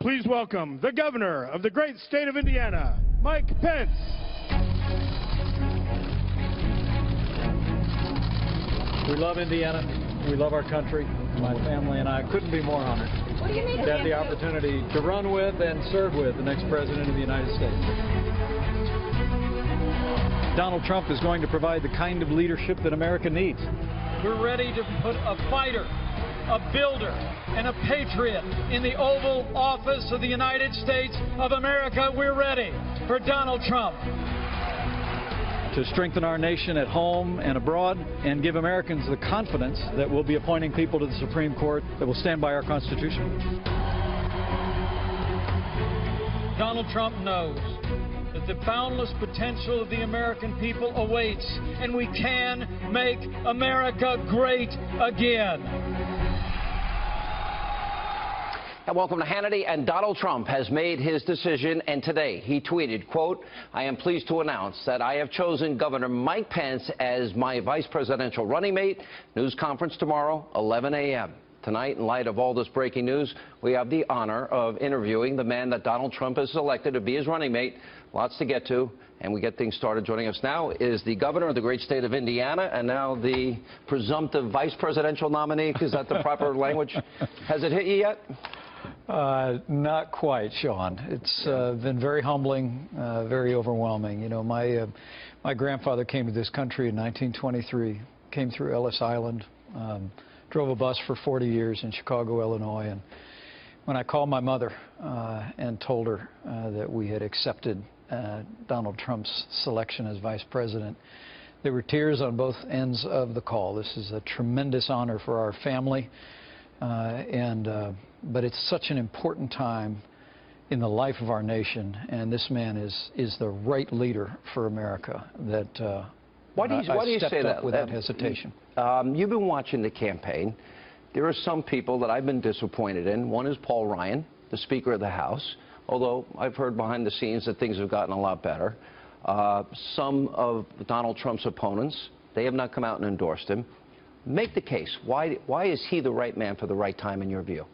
please welcome the governor of the great state of Indiana, Mike Pence. We love Indiana. We love our country. My family and I couldn't be more honored to have the opportunity to run with and serve with the next president of the United States. Donald Trump is going to provide the kind of leadership that America needs. We're ready to put a fighter, a builder, and a patriot in the Oval Office of the United States of America. We're ready for Donald Trump. To strengthen our nation at home and abroad and give Americans the confidence that we'll be appointing people to the Supreme Court that will stand by our Constitution. Donald Trump knows that the boundless potential of the American people awaits, and we can make America great again. And welcome to Hannity. And Donald Trump has made his decision, and today he tweeted, quote, "I am pleased to announce that I have chosen Governor Mike Pence as my vice presidential running mate. News conference tomorrow, 11 a.m. Tonight, in light of all this breaking news, we have the honor of interviewing the man that Donald Trump has selected to be his running mate. Lots to get to, and we get things started. Joining us now is the governor of the great state of Indiana, and now the presumptive vice presidential nominee. Is that the proper language? Has it hit you yet? Not quite, Sean. It's been very humbling, very overwhelming. You know, my grandfather came to this country in 1923, came through Ellis Island, drove a bus for 40 years in Chicago, Illinois, and when I called my mother and told her that we had accepted Donald Trump's selection as vice president, there were tears on both ends of the call. This is a tremendous honor for our family. But it's such an important time in the life of our nation, and this man is the right leader for America. That why do you say that without hesitation? You've been watching the campaign. There are some people that I've been disappointed in. One is Paul Ryan, the Speaker of the House, although I've heard behind the scenes that things have gotten a lot better. Some of Donald Trump's opponents, they have not come out and endorsed him. Make the case. Why is he the right man for the right time in your view?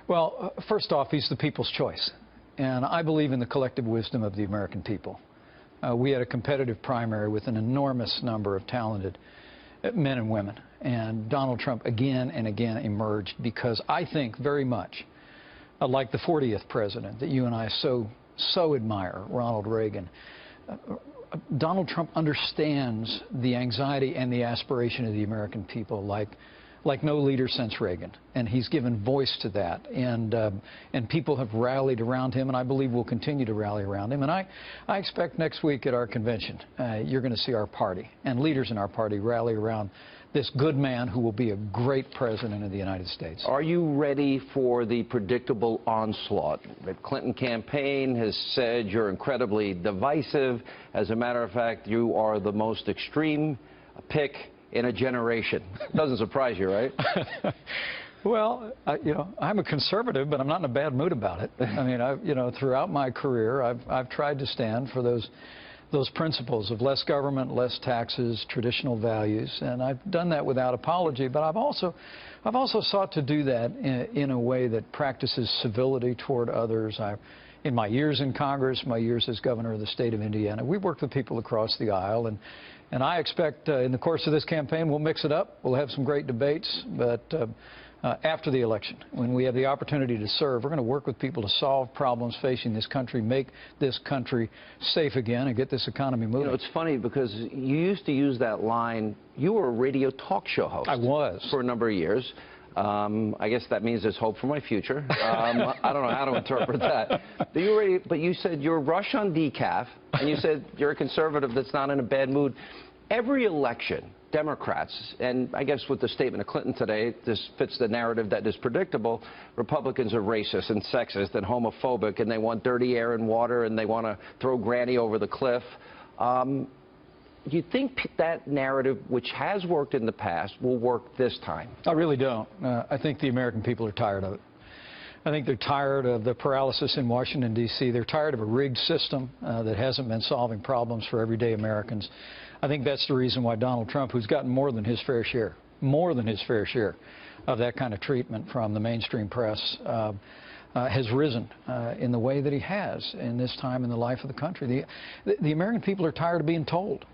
Well, first off, he's the people's choice. And I believe in the collective wisdom of the American people. We had a competitive primary with an enormous number of talented men and women. And Donald Trump again and again emerged because I think very much, like the 40th president that you and I so admire, Ronald Reagan, Donald Trump understands the anxiety and the aspiration of the American people like no leader since Reagan, and he's given voice to that, and people have rallied around him, and I believe will continue to rally around him. And I expect next week at our convention, you're going to see our party and leaders in our party rally around this good man who will be a great president of the United States. Are you ready for the predictable onslaught? The Clinton campaign has said you're incredibly divisive. As a matter of fact, you are the most extreme pick in a generation. Doesn't surprise you, right? Well, you know, I'm a conservative, but I'm not in a bad mood about it. I mean, you know, throughout my career, I've tried to stand for those principles of less government, less taxes, traditional values, and I've done that without apology. But I've also sought to do that in a way that practices civility toward others. In my years in Congress, my years as governor of the state of Indiana, we worked with people across the aisle, and I expect in the course of this campaign we'll mix it up. We'll have some great debates, but after the election, when we have the opportunity to serve, we're going to work with people to solve problems facing this country, make this country safe again, and get this economy moving. You know, it's funny because you used to use that line. You were a radio talk show host. I was. For a number of years. I guess that means there's hope for my future. I don't know how to interpret that. But you said you're Rush on decaf, and you said you're a conservative that's not in a bad mood. Every election, Democrats, and I guess with the statement of Clinton today, this fits the narrative that is predictable, Republicans are racist and sexist and homophobic, and they want dirty air and water, and they want to throw Granny over the cliff. Do you think that narrative, which has worked in the past, will work this time? I really don't. I think the American people are tired of it. I think they're tired of the paralysis in Washington, D.C. They're tired of a rigged system that hasn't been solving problems for everyday Americans. I think that's the reason why Donald Trump, who's gotten more than his fair share of that kind of treatment from the mainstream press, has risen in the way that he has in this time in the life of the country. The American people are tired of being told.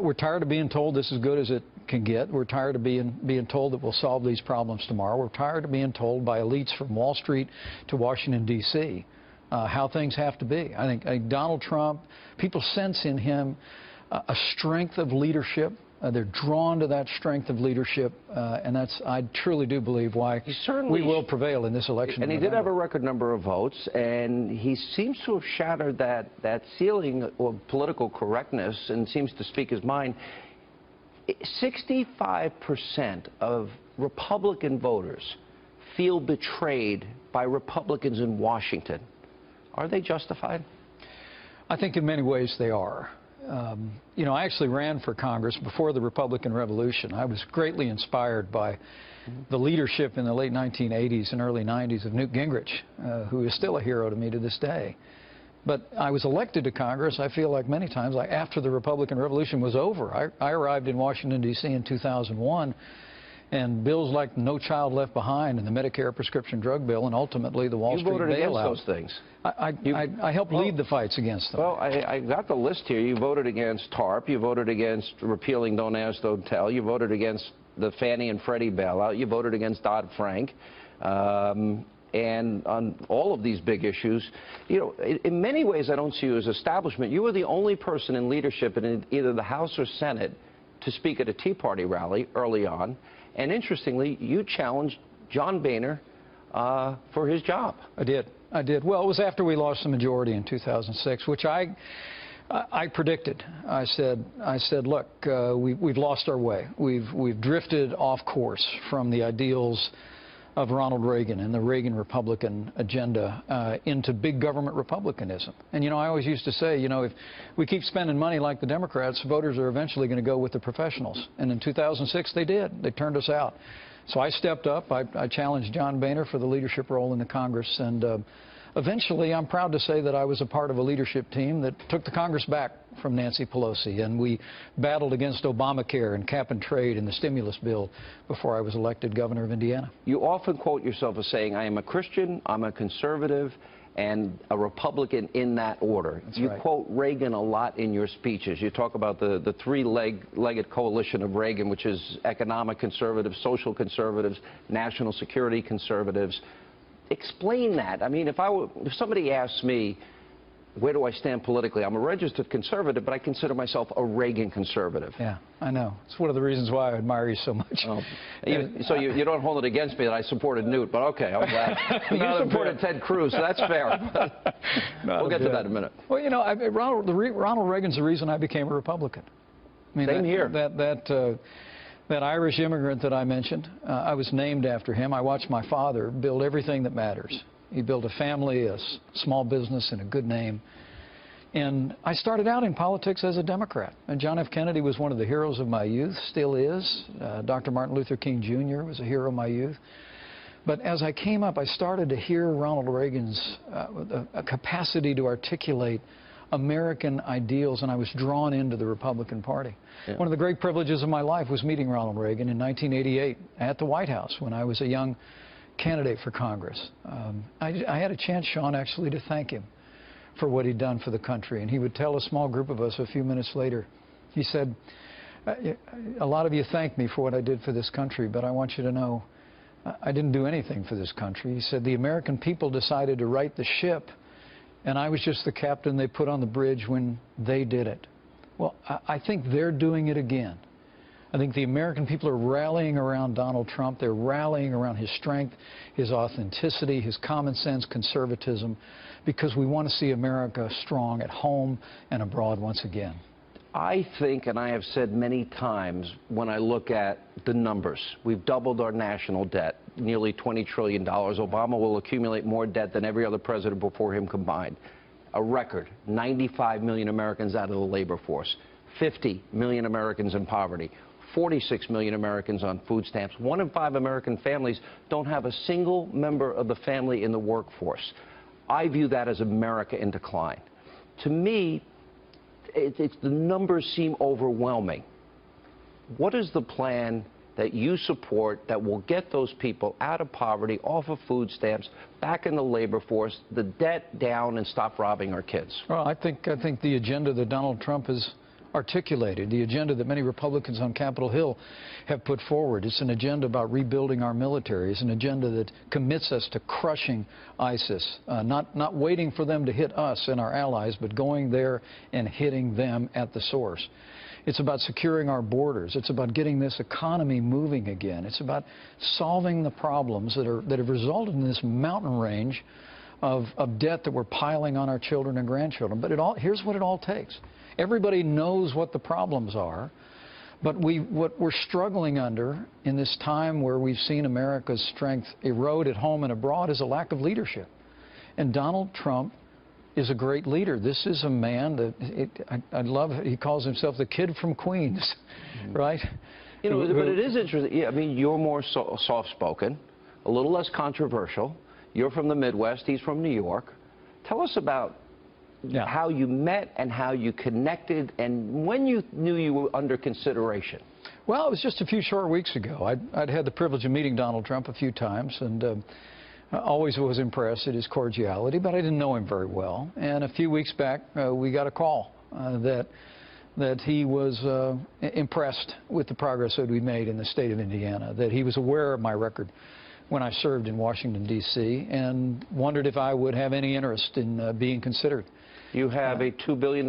We're tired of being told this is good as it can get. We're tired of being told that we'll solve these problems tomorrow. We're tired of being told by elites from Wall Street to Washington, D.C. How things have to be. I think Donald Trump, people sense in him a strength of leadership. They're drawn to that strength of leadership, and that's, I truly do believe, why we will prevail in this election. And he did have a record number of votes, and he seems to have shattered that ceiling of political correctness and seems to speak his mind. 65% of Republican voters feel betrayed by Republicans in Washington. Are they justified? I think in many ways they are. You know, I actually ran for Congress before the Republican Revolution. I was greatly inspired by the leadership in the late 1980s and early 90s of Newt Gingrich, who is still a hero to me to this day. But I was elected to Congress, I feel like many times, like after the Republican Revolution was over. I arrived in Washington, D.C. in 2001, and bills like No Child Left Behind and the Medicare prescription drug bill and ultimately the Wall Street bailout. You voted against those things. I helped lead the fights against them. Well, I got the list here. You voted against TARP. You voted against repealing Don't Ask, Don't Tell. You voted against the Fannie and Freddie bailout. You voted against Dodd-Frank. And on all of these big issues, you know, in many ways I don't see you as establishment. You were the only person in leadership in either the House or Senate to speak at a Tea Party rally early on. And interestingly, you challenged John Boehner for his job. I did. Well, it was after we lost the majority in 2006, which I predicted. I said, look, we've lost our way. We've drifted off course from the ideals of Ronald Reagan and the Reagan Republican agenda into big government republicanism. And, you know, I always used to say, you know, if we keep spending money like the Democrats, voters are eventually going to go with the professionals. And in 2006, they did. They turned us out. So I stepped up. I challenged John Boehner for the leadership role in the Congress. And eventually, I'm proud to say that I was a part of a leadership team that took the Congress back from Nancy Pelosi. And we battled against Obamacare and cap and trade and the stimulus bill before I was elected governor of Indiana. You often quote yourself as saying, I am a Christian, I'm a conservative, and a Republican in that order. That's you right. quote Reagan a lot in your speeches. You talk about the three-legged coalition of Reagan, which is economic conservatives, social conservatives, national security conservatives. Explain that. I mean, if somebody asks me, where do I stand politically? I'm a registered conservative, but I consider myself a Reagan conservative. Yeah, I know. It's one of the reasons why I admire you so much. Oh. So you don't hold it against me that I supported Newt, but okay, I'm glad. You supported Ted Cruz, so that's fair. We'll get to that in a minute. Well, you know, Ronald Reagan's the reason I became a Republican. I mean, Same here. That Irish immigrant that I mentioned, I was named after him. I watched my father build everything that matters. He built a family, a small business, and a good name. And I started out in politics as a Democrat. And John F. Kennedy was one of the heroes of my youth, still is. Dr. Martin Luther King Jr. was a hero of my youth. But as I came up, I started to hear Ronald Reagan's a capacity to articulate American ideals, and I was drawn into the Republican Party. Yeah. One of the great privileges of my life was meeting Ronald Reagan in 1988 at the White House when I was a young candidate for Congress. I had a chance, Sean, actually to thank him for what he'd done for the country. And he would tell a small group of us a few minutes later, he said, a lot of you thank me for what I did for this country, but I want you to know I didn't do anything for this country. He said, the American people decided to right the ship, and I was just the captain they put on the bridge when they did it. Well, I think they're doing it again. I think the American people are rallying around Donald Trump. They're rallying around his strength, his authenticity, his common sense conservatism, because we want to see America strong at home and abroad once again. I think, and I have said many times, when I look at the numbers, we've doubled our national debt, nearly $20 trillion. Obama will accumulate more debt than every other president before him combined. A record, 95 million Americans out of the labor force, 50 million Americans in poverty, 46 million Americans on food stamps. 1 in 5 American families don't have a single member of the family in the workforce. I view that as America in decline. To me, the numbers seem overwhelming. What is the plan that you support that will get those people out of poverty, off of food stamps, back in the labor force, the debt down, and stop robbing our kids? Well, I think the agenda that Donald Trump has articulated, the agenda that many Republicans on Capitol Hill have put forward, it's an agenda about rebuilding our military. It's an agenda that commits us to crushing ISIS, not waiting for them to hit us and our allies, but going there and hitting them at the source. It's about securing our borders. It's about getting this economy moving again. It's about solving the problems that have resulted in this mountain range of debt that we're piling on our children and grandchildren. But here's what it all takes. Everybody knows what the problems are, but what we're struggling under in this time where we've seen America's strength erode at home and abroad is a lack of leadership. And Donald Trump is a great leader. This is a man that I love. He calls himself the kid from Queens, right? You know, but it is interesting. Yeah, I mean, you're more soft-spoken, a little less controversial. You're from the Midwest. He's from New York. Tell us about how you met and how you connected and when you knew you were under consideration. Well, it was just a few short weeks ago. I'd had the privilege of meeting Donald Trump a few times, and I always was impressed at his cordiality, but I didn't know him very well. And a few weeks back, we got a call that he was impressed with the progress that we made in the state of Indiana, that he was aware of my record when I served in Washington, D.C., and wondered if I would have any interest in being considered. You have a $2 billion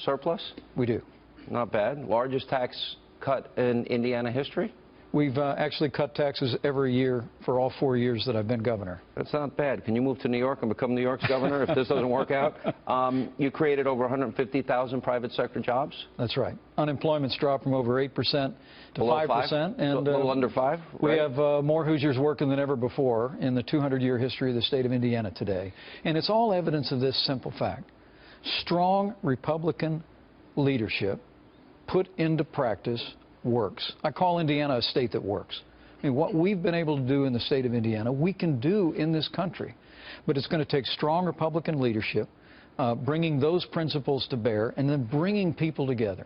surplus? We do. Not bad. Largest tax cut in Indiana history? We've actually cut taxes every year for all 4 years that I've been governor. That's not bad. Can you move to New York and become New York's governor if this doesn't work out? You created over 150,000 private sector jobs? That's right. Unemployment's dropped from over 8% to Below 5%. And, a little under 5? Right? We have more Hoosiers working than ever before in the 200-year history of the state of Indiana today. And it's all evidence of this simple fact. Strong Republican leadership put into practice works. I call Indiana a state that works. I mean, what we've been able to do in the state of Indiana, we can do in this country. But it's going to take strong Republican leadership, bringing those principles to bear, and then bringing people together.